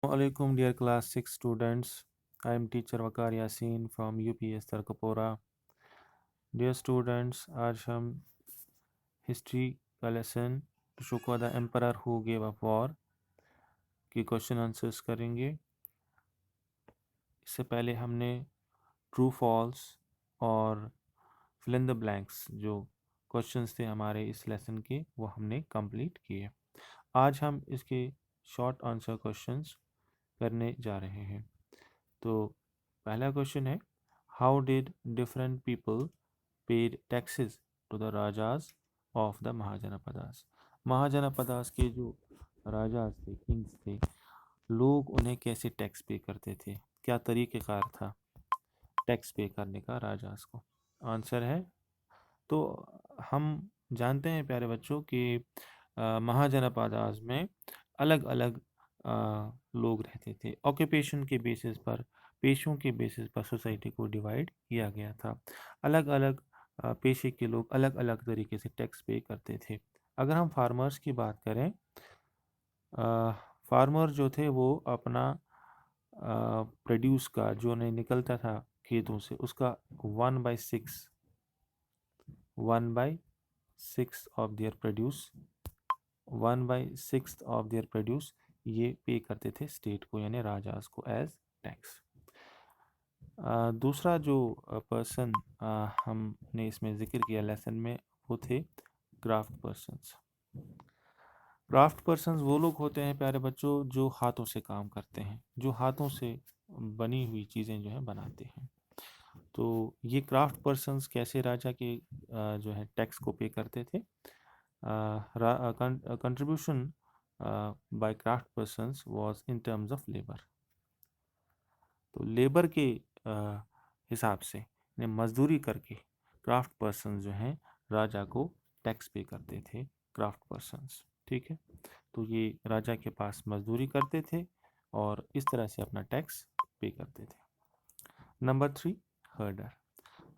Assalamualaikum dear class 6 students. I am teacher Wakar Yasin from UPS Tarkapora. Dear students, आज हम history का lesson शुक्र the emperor who gave up war की question answers करेंगे। इससे पहले हमने ट्रू फॉल्स और फिल इन द ब्लैंक्स जो क्वेश्चंस थे हमारे इस लेसन के वो हमने कंप्लीट किए। आज हम इसके शॉर्ट आंसर क्वेश्चंस करने जा रहे हैं। तो पहला क्वेश्चन है, how did different people paid taxes to the rajas of the mahajanapadas. Mahajanapadas के जो राजाज थे, किंग्स थे, लोग उन्हें कैसे टैक्स पे करते थे, क्या तरीक़ेकार था टैक्स पे करने का राजाज को। आंसर है, तो हम जानते हैं प्यारे बच्चों कि महाजनपदास में अलग अलग लोग रहते थे। ऑक्यूपेशन के बेसिस पर, पेशों के बेसिस पर सोसाइटी को डिवाइड किया गया था। अलग अलग पेशे के लोग अलग अलग तरीके से टैक्स पे करते थे। अगर हम फार्मर्स की बात करें, फार्मर जो थे वो अपना प्रोड्यूस का जो नहीं निकलता था खेतों से, उसका 1/6 of their produce 1/6 of their produce ये पे करते थे स्टेट को, यानी राजास को, एज टैक्स। दूसरा जो पर्सन हमने इसमें जिक्र किया लेसन में, वो थे क्राफ्ट पर्सन्स। क्राफ्ट पर्सन्स वो लोग होते हैं प्यारे बच्चों जो हाथों से काम करते हैं, जो हाथों से बनी हुई चीज़ें जो है बनाते हैं। तो ये क्राफ्ट पर्सन्स कैसे राजा के जो है टैक्स को पे करते थे। Contribution by craft persons was in terms of labour. तो लेबर के हिसाब से, मजदूरी करके क्राफ्ट पर्सन जो हैं राजा को टैक्स पे करते थे, क्राफ्ट पर्सन्स। ठीक है, तो ये राजा के पास मजदूरी करते थे और इस तरह से अपना टैक्स पे करते थे। नंबर 3, हर्डर।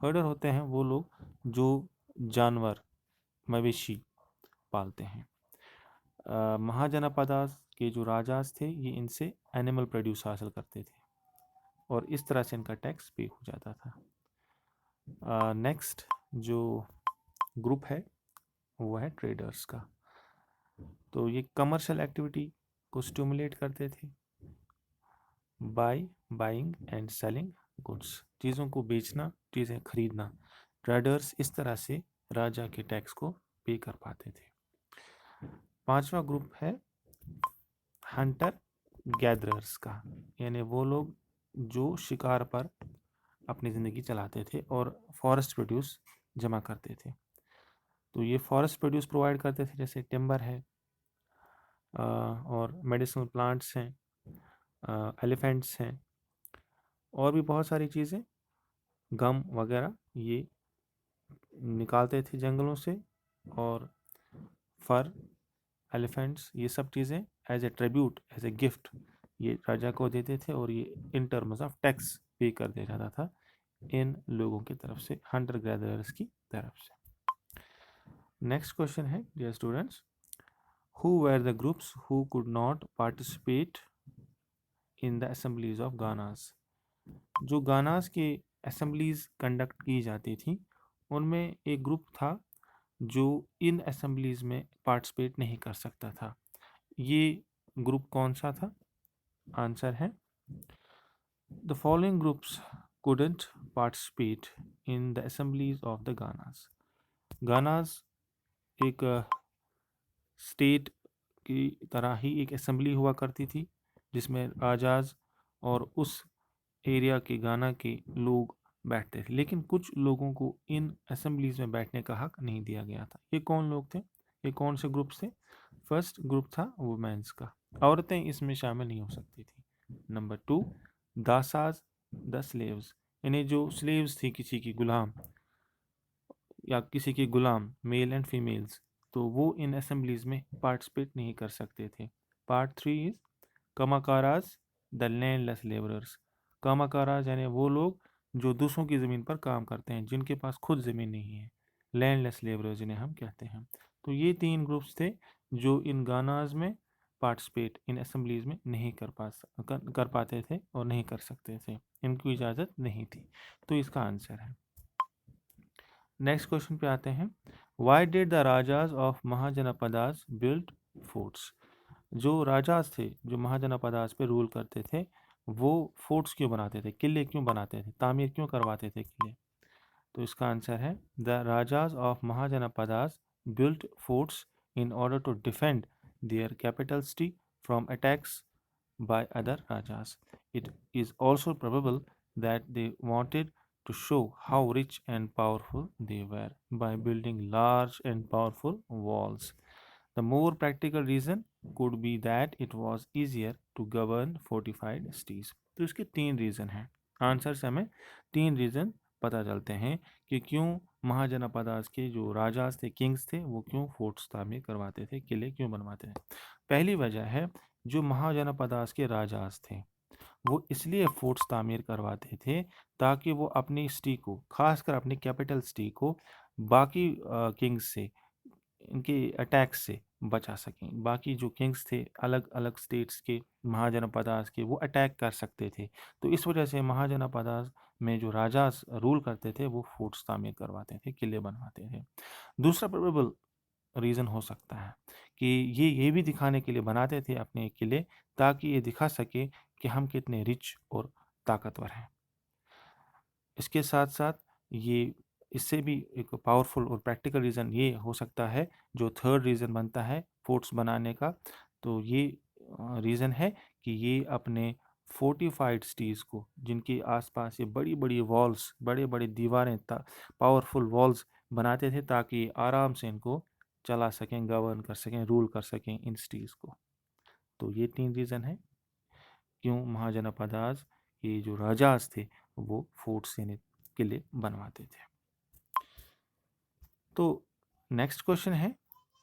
हर्डर होते हैं वो लोग जो जानवर, मवेशी पालते हैं। महाजनपदास के जो राजास थे ये इनसे एनिमल प्रोड्यूस हासिल करते थे और इस तरह से इनका टैक्स पे हो जाता था। नेक्स्ट जो ग्रुप है वो है ट्रेडर्स का। तो ये कमर्शियल एक्टिविटी को स्टिमुलेट करते थे by buying and selling goods, चीज़ों को बेचना, चीज़ें खरीदना। ट्रेडर्स इस तरह से राजा के टैक्स को पे कर पाते थे। पांचवा ग्रुप है हंटर गैदरर्स का, यानी वो लोग जो शिकार पर अपनी ज़िंदगी चलाते थे और फॉरेस्ट प्रोड्यूस जमा करते थे। तो ये फॉरेस्ट प्रोड्यूस प्रोवाइड करते थे, जैसे टिम्बर है और मेडिसिनल प्लांट्स हैं, एलिफेंट्स हैं और भी बहुत सारी चीज़ें, गम वगैरह ये निकालते थे जंगलों से, और फर, एलिफेंट्स, ये सब चीज़ें as a tribute, as a gift ये राजा को देते थे और ये इन टर्म्स ऑफ टैक्स पे कर दिया जाता था इन लोगों की तरफ से, हंटर गैदरर्स की तरफ से। नेक्स्ट क्वेश्चन है, dear students, who were the groups who could not participate in the assemblies of ganas. जो गानास के असेंबलीज कंडक्ट की जाती थी उनमें एक ग्रुप था जो इन असेंबलीज में पार्टिसिपेट नहीं कर सकता था। ये ग्रुप कौन सा था? आंसर है, the following groups couldn't participate in the assemblies of the गानास। गानास एक स्टेट की तरह ही एक असेंबली हुआ करती थी जिसमें राजाज और उस एरिया के गाना के लोग बैठते थे, लेकिन कुछ लोगों को इन असेंबलीज में बैठने का हक नहीं दिया गया था। ये कौन लोग थे? ये कौन से ग्रुप थे? फर्स्ट ग्रुप था वुमेन्स का, औरतें इसमें शामिल नहीं हो सकती थी। नंबर 2, दासाज द स्लेव्स, यानी जो स्लेव्स थी, किसी की गुलाम या किसी के गुलाम, मेल एंड फीमेल्स, तो वो इन असेंबलीज में पार्टिसिपेट नहीं कर सकते थे। Part 3 is kammakaras the landless labourers. Kammakaras यानी वो लोग जो दूसरों की ज़मीन पर काम करते हैं, जिनके पास खुद ज़मीन नहीं है, लैंडलेस लेबरर्स जिन्हें हम कहते हैं। तो ये 3 ग्रुप्स थे जो इन गानाज में पार्टिसिपेट इन असेंबलीज में नहीं कर पाते थे और नहीं कर सकते थे, इनको इजाज़त नहीं थी। तो इसका आंसर है। नेक्स्ट क्वेश्चन पे आते हैं। Why did the rajas of mahajanapadas build forts? जो राजाज थे, जो महाजनपदास पे रूल करते थे, वो फोर्ट्स क्यों बनाते थे, किले क्यों बनाते थे, तामीर क्यों करवाते थे किले? तो इसका आंसर है the rajas of mahajanapadas built forts in order to defend their capital city from attacks by other rajas. It is also probable that they wanted to show how rich and powerful they were by building large and powerful walls. The more practical reason could be that it was easier to govern fortified cities. तो इसके तीन reason हैं। Answer से हमें तीन reason पता चलते हैं कि क्यों महाजनपदास के जो राजाज थे, किंग्स थे, वो क्यों फोर्ट्स तामीर करवाते थे, किले क्यों बनवाते थे। पहली वजह है, जो महाजनपदास के राजाज थे वो इसलिए फोर्ट्स तामीर करवाते थे ताकि वो अपनी सिटी को, खासकर अपनी कैपिटल सिटी को, बाकी किंग्स से, इनके अटैक्स से बचा सकें। बाकी जो किंग्स थे अलग अलग स्टेट्स के, महाजनपदास के, वो अटैक कर सकते थे। तो इस वजह से महाजनपदास में जो राजा रूल करते थे वो फोर्ट्स तामीर करवाते थे, किले बनवाते थे। दूसरा प्रोबेबल रीज़न हो सकता है कि ये भी दिखाने के लिए बनाते थे अपने किले, ताकि ये दिखा सके कि हम कितने रिच और ताकतवर हैं। इसके साथ साथ ये, इससे भी एक पावरफुल और प्रैक्टिकल रीज़न ये हो सकता है, जो थर्ड रीज़न बनता है फोर्ट्स बनाने का, तो ये रीज़न है कि ये अपने फोर्टिफाइड सिटीज़ को, जिनके आसपास ये बड़ी बड़ी वॉल्स, बड़े बड़े दीवारें, पावरफुल वॉल्स बनाते थे, ताकि आराम से इनको चला सकें, गवर्न कर सकें, रूल कर सकें इन सिटीज़ को। तो ये तीन रीज़न है क्यों महाजनपदास के जो राजाज थे वो फोर्ट्स यानी किले बनवाते थे। तो नेक्स्ट क्वेश्चन है,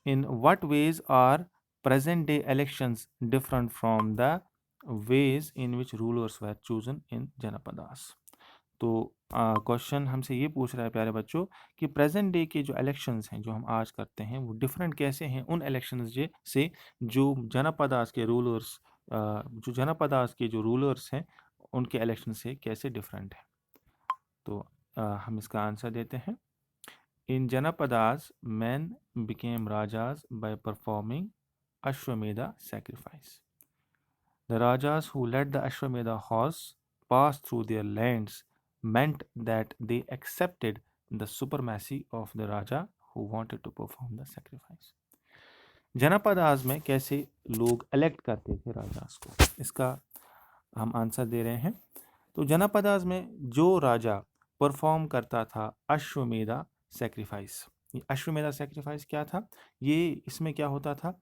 in what ways are present day elections different from the ways in which rulers were chosen in janapadas? तो क्वेश्चन हमसे ये पूछ रहा है प्यारे बच्चों कि प्रेजेंट डे के जो इलेक्शंस हैं, जो हम आज करते हैं, वो डिफरेंट कैसे हैं उन इलेक्शंस से जो जनपदास के रूलर्स, जो जनपदास के जो रूलर्स हैं उनके इलेक्शन से कैसे डिफरेंट है। तो हम इसका आंसर देते हैं। इन Janapadas men became rajas by performing Ashwamedha sacrifice. The rajas who led the Ashwamedha horse passed through their lands meant that they accepted the supremacy of the Raja who wanted to perform the sacrifice. Janapadas में कैसे लोग elect करते थे rajas को, इसका हम answer दे रहे हैं। तो जनपदास में जो राजा परफॉर्म करता था अश्वमेधा सेक्रीफाइस, ये अश्वमेधा सेक्रीफाइस क्या था, ये इसमें क्या होता था,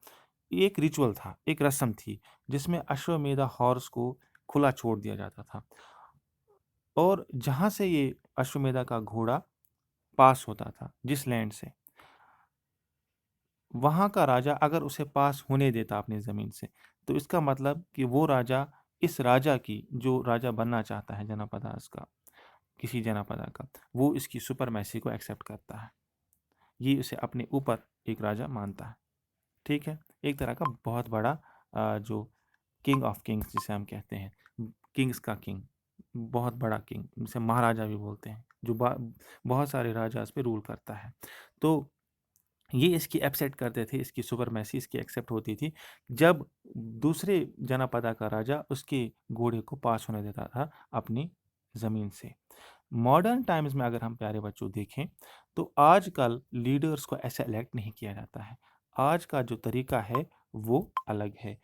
ये एक रिचुअल था, एक रस्म थी, जिसमें अश्वमेधा हॉर्स को खुला छोड़ दिया जाता था, और जहाँ से ये अश्वमेधा का घोड़ा पास होता था, जिस लैंड से, वहाँ का राजा अगर उसे पास होने देता अपनी ज़मीन से, तो इसका मतलब कि वो राजा, इस राजा की, जो राजा बनना चाहता है जनपदास का, किसी जनपदा का, वो इसकी सुपरमैसी को एक्सेप्ट करता है, ये उसे अपने ऊपर एक राजा मानता है। ठीक है, एक तरह का बहुत बड़ा जो किंग ऑफ किंग्स जिसे हम कहते हैं, किंग्स का किंग, बहुत बड़ा किंग, जिसे महाराजा भी बोलते हैं, जो बहुत सारे राजा इस पे रूल करता है। तो ये इसकी एक्सेप्ट करते थे, इसकी सुपरमैसी इसकी एक्सेप्ट होती थी जब दूसरे जनपदा का राजा उसके घोड़े को पास होने देता था अपनी ज़मीन से। मॉडर्न टाइम्स में अगर हम प्यारे बच्चों देखें, तो आजकल लीडर्स को ऐसे इलेक्ट नहीं किया जाता है। आज का जो तरीका है वो अलग है।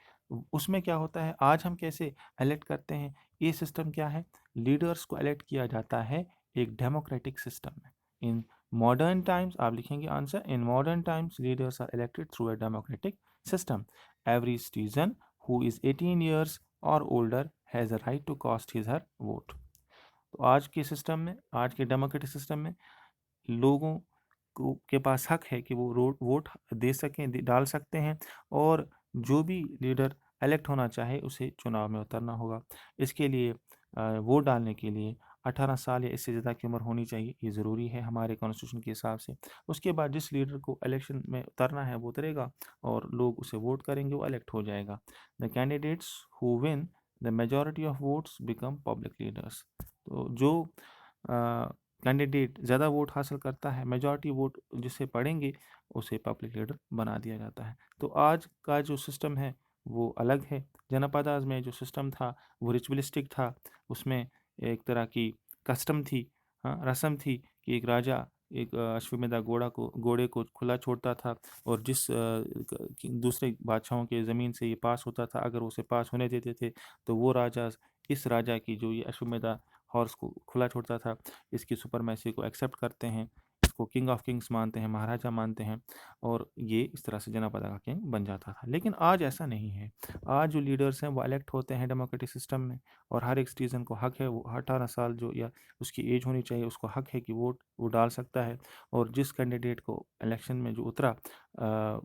उसमें क्या होता है, आज हम कैसे इलेक्ट करते हैं, ये सिस्टम क्या है, लीडर्स को इलेक्ट किया जाता है एक डेमोक्रेटिक सिस्टम में। इन मॉडर्न टाइम्स, आप लिखेंगे answer, in modern times leaders are elected through a democratic system. Every citizen who is 18 years और older has a right to cast his her vote. तो आज के सिस्टम में, आज के डेमोक्रेटिक सिस्टम में लोगों को के पास हक है कि वो वोट दे सकें, डाल सकते हैं, और जो भी लीडर इलेक्ट होना चाहे उसे चुनाव में उतरना होगा। इसके लिए वोट डालने के लिए 18 साल या इससे ज़्यादा की उम्र होनी चाहिए, ये ज़रूरी है हमारे कॉन्स्टिट्यूशन के हिसाब से। उसके बाद जिस लीडर को इलेक्शन में उतरना है वो उतरेगा और लोग उसे वोट करेंगे, वो इलेक्ट हो जाएगा। The candidates who win the majority of votes become public leaders. तो जो कैंडिडेट ज़्यादा वोट हासिल करता है, मेजॉरिटी वोट जिसे पड़ेंगे, उसे पब्लिक लीडर बना दिया जाता है। तो आज का जो सिस्टम है वो अलग है। जनपदाज में जो सिस्टम था वो रिचुअलिस्टिक था, उसमें एक तरह की कस्टम थी, हाँ, रस्म थी कि एक राजा एक अश्वमेधा घोड़े को खुला छोड़ता था और जिस दूसरे बादशाहों के ज़मीन से ये पास होता था, अगर उसे पास होने देते थे तो वो राजा इस राजा की जो ये अश्वमेधा हॉर्स को खुला छोड़ता था, इसकी सुपरमेसी को एक्सेप्ट करते हैं, इसको किंग ऑफ किंग्स मानते हैं, महाराजा मानते हैं, और ये इस तरह से जनपद का किंग बन जाता था। लेकिन आज ऐसा नहीं है। आज जो लीडर्स हैं वो इलेक्ट होते हैं डेमोक्रेटिक सिस्टम में, और हर एक सिटीजन को हक है, वो 18 साल जो या उसकी एज होनी चाहिए, उसको हक है कि वोट वो डाल सकता है। और जिस कैंडिडेट को इलेक्शन में जो उतरा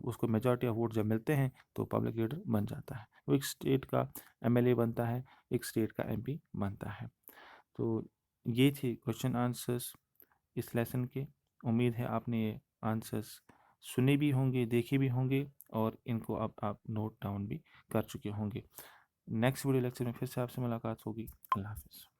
उसको मेजॉरिटी ऑफ वोट जब मिलते हैं तो पब्लिक लीडर बन जाता है, वो एक स्टेट का एमएलए बनता है, एक स्टेट का एमपी बनता है। तो ये थे क्वेश्चन आंसर्स इस लेसन के। उम्मीद है आपने ये आंसर्स सुने भी होंगे, देखे भी होंगे, और इनको अब आप नोट डाउन भी कर चुके होंगे। नेक्स्ट वीडियो लेक्चर में फिर से आपसे मुलाकात होगी। अल्लाह हाफिज़।